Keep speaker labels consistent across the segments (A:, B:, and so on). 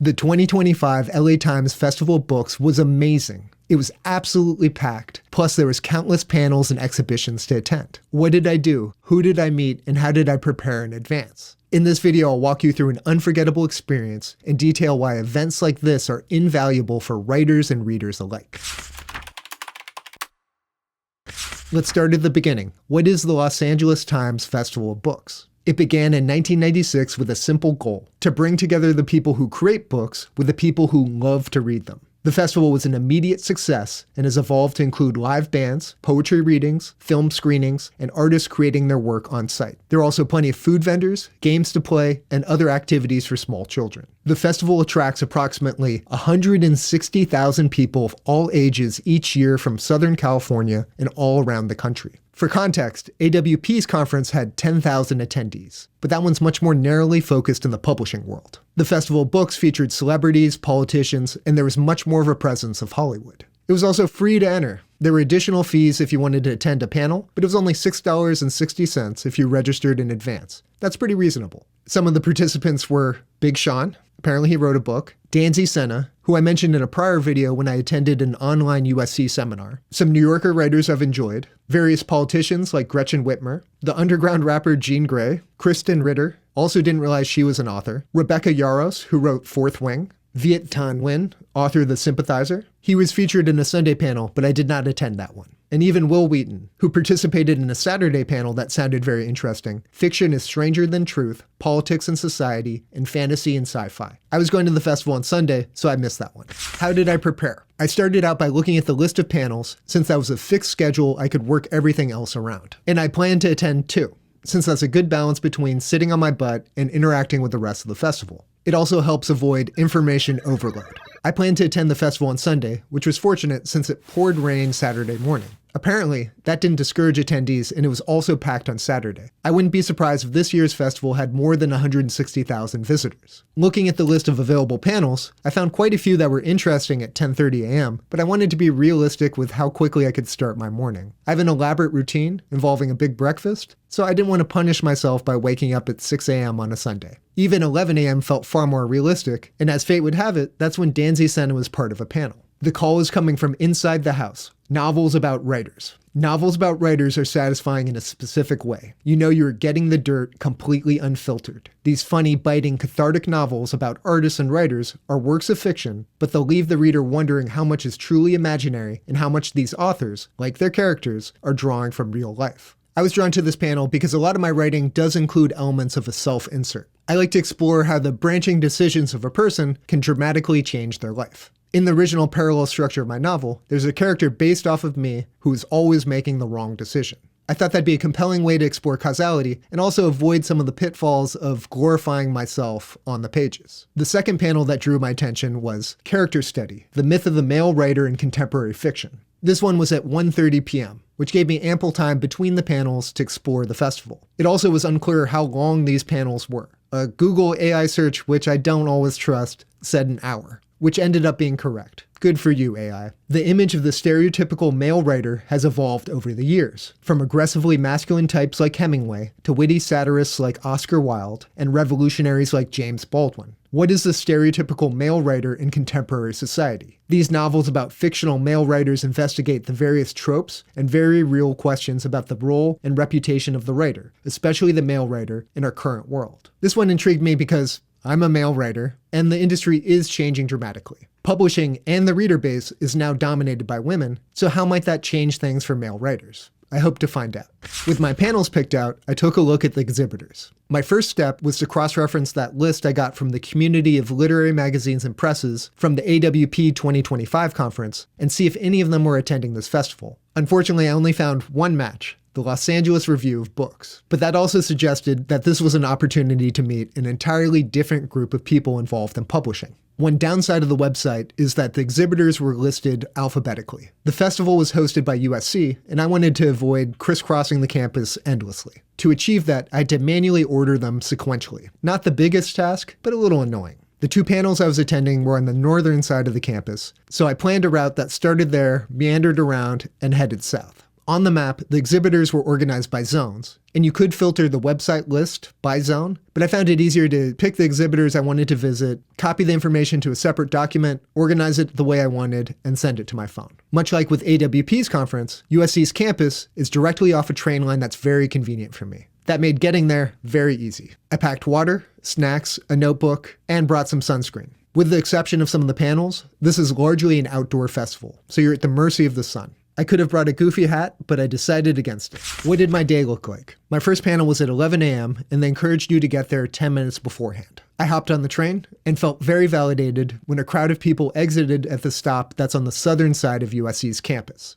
A: The 2025 LA Times Festival of Books was amazing. It was absolutely packed, plus there was countless panels and exhibitions to attend. What did I do? Who did I meet? And how did I prepare in advance? In this video, I'll walk you through an unforgettable experience and detail why events like this are invaluable for writers and readers alike. Let's start at the beginning. What is the Los Angeles Times Festival of Books? It began in 1996 with a simple goal: to bring together the people who create books with the people who love to read them. The festival was an immediate success and has evolved to include live bands, poetry readings, film screenings, and artists creating their work on site. There are also plenty of food vendors, games to play, and other activities for small children. The festival attracts approximately 160,000 people of all ages each year from Southern California and all around the country. For context, AWP's conference had 10,000 attendees, but that one's much more narrowly focused in the publishing world. The Festival of Books featured celebrities, politicians, and there was much more of a presence of Hollywood. It was also free to enter. There were additional fees if you wanted to attend a panel, but it was only $6.60 if you registered in advance. That's pretty reasonable. Some of the participants were Big Sean. Apparently he wrote a book. Senna, who I mentioned in a prior video when I attended an online USC seminar. Some New Yorker writers I've enjoyed. Various politicians like Gretchen Whitmer. The underground rapper Jean Grey. Kristen Ritter. Also didn't realize she was an author. Rebecca Yarros, who wrote Fourth Wing. Viet Thanh Nguyen, author of The Sympathizer. He was featured in a Sunday panel, but I did not attend that one. And even Will Wheaton, who participated in a Saturday panel that sounded very interesting. Fiction is stranger than truth, politics and society, and fantasy and sci-fi. I was going to the festival on Sunday, so I missed that one. How did I prepare? I started out by looking at the list of panels. Since that was a fixed schedule, I could work everything else around. And I planned to attend two, since that's a good balance between sitting on my butt and interacting with the rest of the festival. It also helps avoid information overload. I planned to attend the festival on Sunday, which was fortunate since it poured rain Saturday morning. Apparently, that didn't discourage attendees, and it was also packed on Saturday. I wouldn't be surprised if this year's festival had more than 160,000 visitors. Looking at the list of available panels, I found quite a few that were interesting at 10:30 a.m., but I wanted to be realistic with how quickly I could start my morning. I have an elaborate routine involving a big breakfast, so I didn't want to punish myself by waking up at 6 a.m. on a Sunday. Even 11 a.m. felt far more realistic, and as fate would have it, that's when Senna was part of a panel. The call is coming from inside the house. Novels about writers. Novels about writers are satisfying in a specific way. You know you're getting the dirt completely unfiltered. These funny, biting, cathartic novels about artists and writers are works of fiction, but they'll leave the reader wondering how much is truly imaginary and how much these authors, like their characters, are drawing from real life. I was drawn to this panel because a lot of my writing does include elements of a self-insert. I like to explore how the branching decisions of a person can dramatically change their life. In the original parallel structure of my novel, there's a character based off of me who is always making the wrong decision. I thought that'd be a compelling way to explore causality and also avoid some of the pitfalls of glorifying myself on the pages. The second panel that drew my attention was Character Study, the myth of the male writer in contemporary fiction. This one was at 1:30 p.m., which gave me ample time between the panels to explore the festival. It also was unclear how long these panels were. A Google AI search, which I don't always trust, said an hour, which ended up being correct. Good for you, AI. The image of the stereotypical male writer has evolved over the years, from aggressively masculine types like Hemingway to witty satirists like Oscar Wilde and revolutionaries like James Baldwin. What is the stereotypical male writer in contemporary society? These novels about fictional male writers investigate the various tropes and very real questions about the role and reputation of the writer, especially the male writer, in our current world. This one intrigued me because I'm a male writer, and the industry is changing dramatically. Publishing and the reader base is now dominated by women, so how might that change things for male writers? I hope to find out. With my panels picked out, I took a look at the exhibitors. My first step was to cross-reference that list I got from the community of literary magazines and presses from the AWP 2025 conference and see if any of them were attending this festival. Unfortunately, I only found one match: the Los Angeles Review of Books. But that also suggested that this was an opportunity to meet an entirely different group of people involved in publishing. One downside of the website is that the exhibitors were listed alphabetically. The festival was hosted by USC, and I wanted to avoid crisscrossing the campus endlessly. To achieve that, I had to manually order them sequentially. Not the biggest task, but a little annoying. The two panels I was attending were on the northern side of the campus, so I planned a route that started there, meandered around, and headed south. On the map, the exhibitors were organized by zones, and you could filter the website list by zone, but I found it easier to pick the exhibitors I wanted to visit, copy the information to a separate document, organize it the way I wanted, and send it to my phone. Much like with AWP's conference, USC's campus is directly off a train line that's very convenient for me. That made getting there very easy. I packed water, snacks, a notebook, and brought some sunscreen. With the exception of some of the panels, this is largely an outdoor festival, so you're at the mercy of the sun. I could have brought a goofy hat, but I decided against it. What did my day look like? My first panel was at 11 a.m., and they encouraged you to get there 10 minutes beforehand. I hopped on the train and felt very validated when a crowd of people exited at the stop that's on the southern side of USC's campus.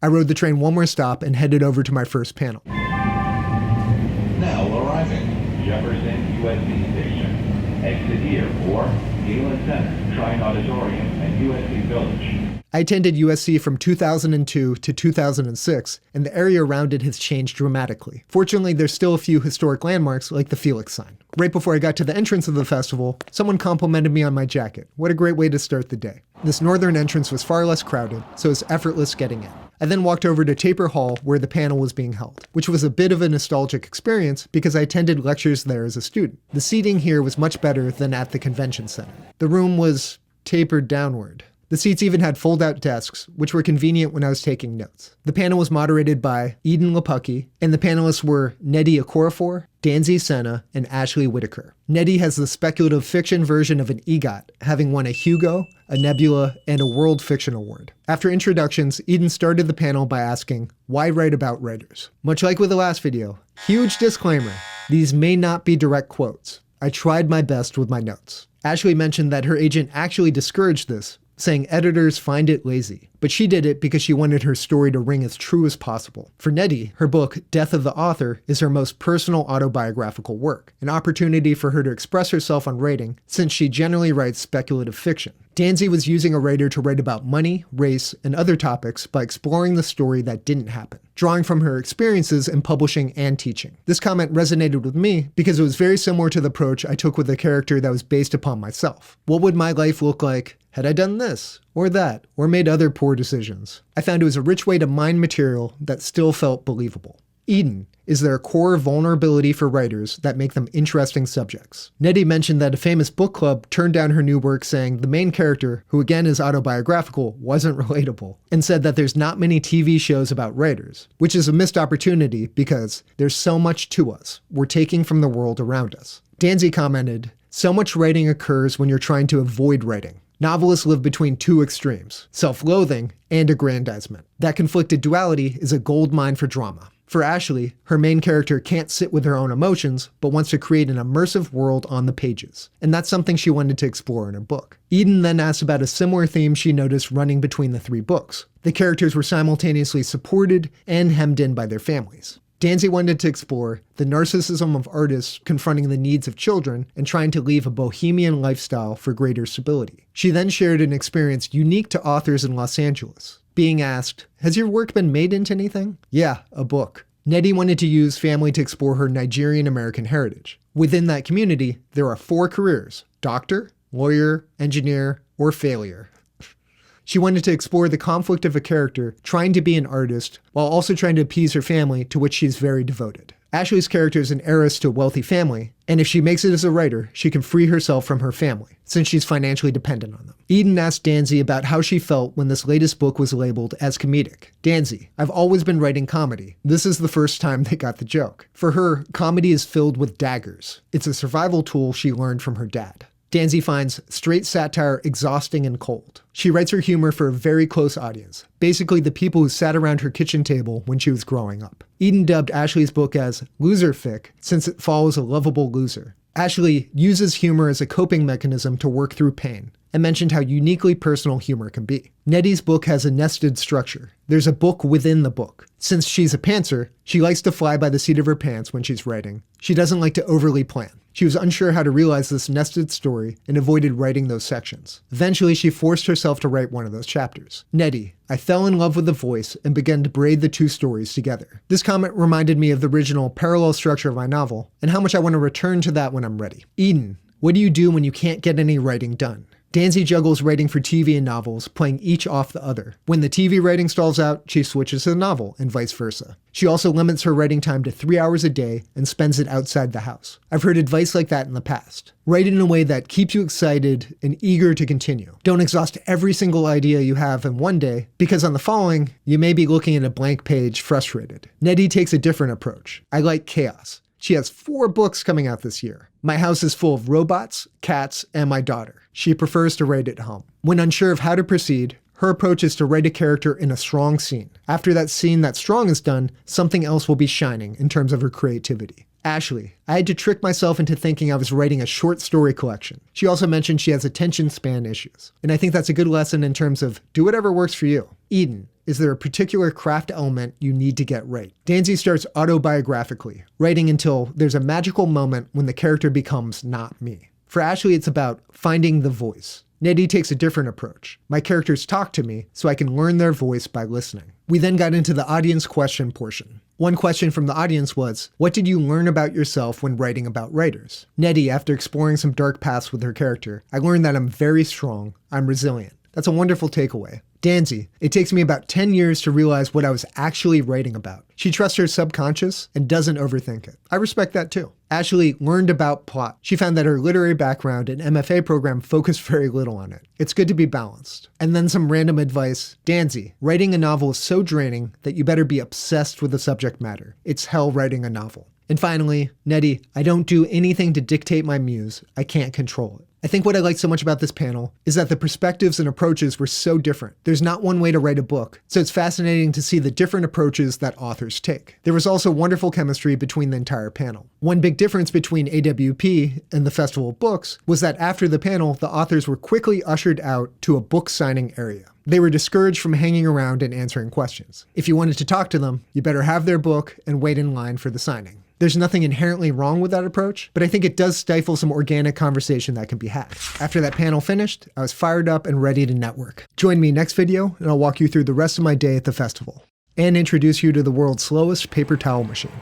A: I rode the train one more stop and headed over to my first panel.
B: Now arriving. Jefferson USC Station. Exit here for Galen Center, Trine Auditorium, and USC Village.
A: I attended USC from 2002 to 2006, and the area around it has changed dramatically. Fortunately, there's still a few historic landmarks like the Felix sign. Right before I got to the entrance of the festival, someone complimented me on my jacket. What a great way to start the day. This northern entrance was far less crowded, so it was effortless getting in. I then walked over to Taper Hall where the panel was being held, which was a bit of a nostalgic experience because I attended lectures there as a student. The seating here was much better than at the convention center. The room was tapered downward. The seats even had fold-out desks, which were convenient when I was taking notes. The panel was moderated by Edan Lepucki, and the panelists were Nnedi Okorafor, Senna, and Whitaker. Nnedi has the speculative fiction version of an EGOT, having won a Hugo, a Nebula, and a World Fiction Award. After introductions, Edan started the panel by asking, why write about writers? Much like with the last video, huge disclaimer, these may not be direct quotes. I tried my best with my notes. Ashley mentioned that her agent actually discouraged this, saying editors find it lazy. But she did it because she wanted her story to ring as true as possible. For Nnedi, her book, Death of the Author, is her most personal autobiographical work, an opportunity for her to express herself on writing, since she generally writes speculative fiction. Danzy was using a writer to write about money, race, and other topics by exploring the story that didn't happen, drawing from her experiences in publishing and teaching. This comment resonated with me because it was very similar to the approach I took with a character that was based upon myself. What would my life look like had I done this, or that, or made other poor decisions? I found it was a rich way to mine material that still felt believable. Edan, is there a core vulnerability for writers that make them interesting subjects? Nnedi mentioned that a famous book club turned down her new work saying the main character, who again is autobiographical, wasn't relatable, and said that there's not many TV shows about writers, which is a missed opportunity because there's so much to us we're taking from the world around us. Danzy commented, so much writing occurs when you're trying to avoid writing. Novelists live between two extremes, self-loathing and aggrandizement. That conflicted duality is a gold mine for drama. For Ashley, her main character can't sit with her own emotions, but wants to create an immersive world on the pages. And that's something she wanted to explore in her book. Edan then asked about a similar theme she noticed running between the three books. The characters were simultaneously supported and hemmed in by their families. Danzy wanted to explore the narcissism of artists confronting the needs of children and trying to leave a bohemian lifestyle for greater stability. She then shared an experience unique to authors in Los Angeles. Being asked, has your work been made into anything? Yeah, a book. Nnedi wanted to use family to explore her Nigerian-American heritage. Within that community, there are 4 careers: doctor, lawyer, engineer, or failure. She wanted to explore the conflict of a character trying to be an artist while also trying to appease her family, to which she's very devoted. Ashley's character is an heiress to a wealthy family, and if she makes it as a writer, she can free herself from her family, since she's financially dependent on them. Edan asked Danzy about how she felt when this latest book was labeled as comedic. Danzy, I've always been writing comedy. This is the first time they got the joke. For her, comedy is filled with daggers. It's a survival tool she learned from her dad. Danzy finds straight satire exhausting and cold. She writes her humor for a very close audience, basically the people who sat around her kitchen table when she was growing up. Edan dubbed Ashley's book as loser fic, since it follows a lovable loser. Ashley uses humor as a coping mechanism to work through pain, and mentioned how uniquely personal humor can be. Nnedi's book has a nested structure. There's a book within the book. Since she's a pantser, she likes to fly by the seat of her pants when she's writing. She doesn't like to overly plan. She was unsure how to realize this nested story and avoided writing those sections. Eventually, she forced herself to write one of those chapters. Nnedi, I fell in love with the voice and began to braid the 2 stories together. This comment reminded me of the original parallel structure of my novel and how much I want to return to that when I'm ready. Edan, what do you do when you can't get any writing done? Danzy juggles writing for TV and novels, playing each off the other. When the TV writing stalls out, she switches to the novel, and vice versa. She also limits her writing time to 3 hours a day and spends it outside the house. I've heard advice like that in the past. Write in a way that keeps you excited and eager to continue. Don't exhaust every single idea you have in one day, because on the following, you may be looking at a blank page frustrated. Nnedi takes a different approach. I like chaos. She has 4 books coming out this year. My house is full of robots, cats, and my daughter. She prefers to write at home. When unsure of how to proceed, her approach is to write a character in a strong scene. After that scene that's strong is done, something else will be shining in terms of her creativity. Ashley. I had to trick myself into thinking I was writing a short story collection. She also mentioned she has attention span issues. And I think that's a good lesson in terms of do whatever works for you. Edan. Is there a particular craft element you need to get right? Danzy starts autobiographically, writing until there's a magical moment when the character becomes not me. For Ashley, it's about finding the voice. Nnedi takes a different approach. My characters talk to me so I can learn their voice by listening. We then got into the audience question portion. One question from the audience was, what did you learn about yourself when writing about writers? Nnedi, after exploring some dark paths with her character, I learned that I'm very strong, I'm resilient. That's a wonderful takeaway. Danzy, it takes me about 10 years to realize what I was actually writing about. She trusts her subconscious and doesn't overthink it. I respect that too. Ashley learned about plot. She found that her literary background and MFA program focused very little on it. It's good to be balanced. And then some random advice. Danzy, writing a novel is so draining that you better be obsessed with the subject matter. It's hell writing a novel. And finally, Nnedi, I don't do anything to dictate my muse. I can't control it. I think what I like so much about this panel is that the perspectives and approaches were so different. There's not one way to write a book, so it's fascinating to see the different approaches that authors take. There was also wonderful chemistry between the entire panel. One big difference between AWP and the Festival of Books was that after the panel, the authors were quickly ushered out to a book signing area. They were discouraged from hanging around and answering questions. If you wanted to talk to them, you better have their book and wait in line for the signing. There's nothing inherently wrong with that approach, but I think it does stifle some organic conversation that can be had. After that panel finished, I was fired up and ready to network. Join me next video, and I'll walk you through the rest of my day at the festival, and introduce you to the world's slowest paper towel machine.